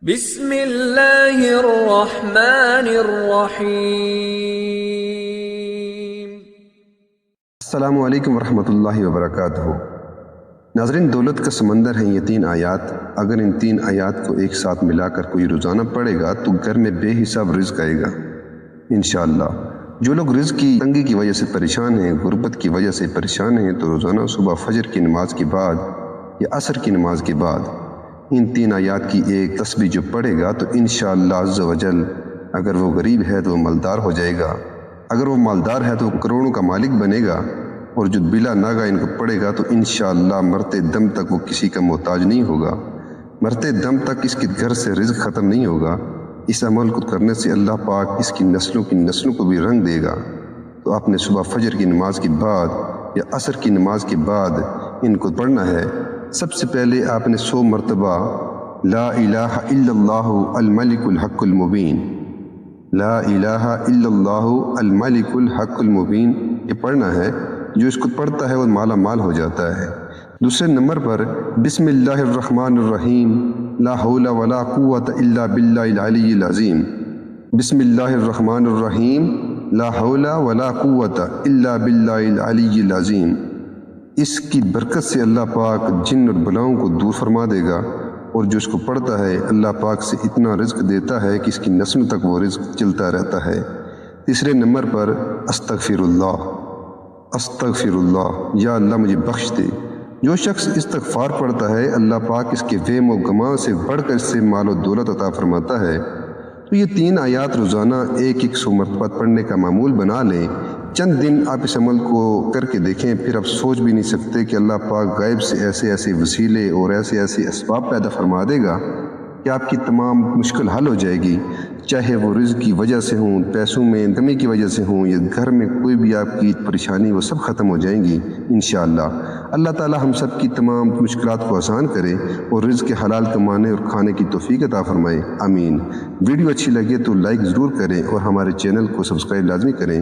بسم اللہ الرحمن الرحیم۔ السلام علیکم ورحمۃ اللہ وبرکاتہ۔ ناظرین، دولت کا سمندر ہیں یہ 3 آیات۔ اگر ان 3 آیات کو ایک ساتھ ملا کر کوئی روزانہ پڑھے گا تو گھر میں بے حساب رزق آئے گا انشاءاللہ۔ جو لوگ رزق کی تنگی کی وجہ سے پریشان ہیں، غربت کی وجہ سے پریشان ہیں، تو روزانہ صبح فجر کی نماز کے بعد یا عصر کی نماز کے بعد ان 3 آیات کی ایک تسبیح جو پڑھے گا تو انشاءاللہ عز و جل، اگر وہ غریب ہے تو وہ مالدار ہو جائے گا، اگر وہ مالدار ہے تو وہ کروڑوں کا مالک بنے گا، اور جو بلا ناگا ان کو پڑھے گا تو انشاءاللہ مرتے دم تک وہ کسی کا محتاج نہیں ہوگا، مرتے دم تک اس کے گھر سے رزق ختم نہیں ہوگا۔ اس عمل کو کرنے سے اللہ پاک اس کی نسلوں کو بھی رنگ دے گا۔ تو آپ نے صبح فجر کی نماز کے بعد یا عصر کی نماز کے بعد ان کو پڑھنا ہے۔ سب سے پہلے آپ نے 100 مرتبہ لا الہ الا اللہ الملک الحق المبین، لا الہ الا اللہ الملک الحق المبین یہ پڑھنا ہے۔ جو اس کو پڑھتا ہے وہ مالا مال ہو جاتا ہے۔ دوسرے نمبر پر بسم اللہ الرحمن الرحیم، لا حول ولا قوت الا باللہ العلی العظیم، بسم اللہ الرحمن الرحیم، لا حول ولا قوت الا باللہ العلی العظیم۔ اس کی برکت سے اللہ پاک جن اور بلاؤں کو دور فرما دے گا، اور جو اس کو پڑھتا ہے اللہ پاک سے اتنا رزق دیتا ہے کہ اس کی نسلوں تک وہ رزق چلتا رہتا ہے۔ تیسرے نمبر پر استغفر اللہ، استغفر اللہ، یا اللہ مجھے بخش دے۔ جو شخص استغفار پڑھتا ہے اللہ پاک اس کے وہم و گمان سے بڑھ کر اس سے مال و دولت عطا فرماتا ہے۔ تو یہ 3 آیات روزانہ 100 مرتبہ پڑھنے کا معمول بنا لیں۔ چند دن آپ اس عمل کو کر کے دیکھیں، پھر آپ سوچ بھی نہیں سکتے کہ اللہ پاک غیب سے ایسے وسیلے اور ایسے اسباب پیدا فرما دے گا کہ آپ کی تمام مشکل حل ہو جائے گی، چاہے وہ رزق کی وجہ سے ہوں، پیسوں میں کمی کی وجہ سے ہوں، یا گھر میں کوئی بھی آپ کی پریشانی وہ سب ختم ہو جائیں گی انشاءاللہ۔ اللہ تعالی ہم سب کی تمام مشکلات کو آسان کرے اور رزق حلال کمانے اور کھانے کی توفیق عطا فرمائے، آمین۔ ویڈیو اچھی لگے تو لائک ضرور کریں اور ہمارے چینل کو سبسکرائب لازمی کریں۔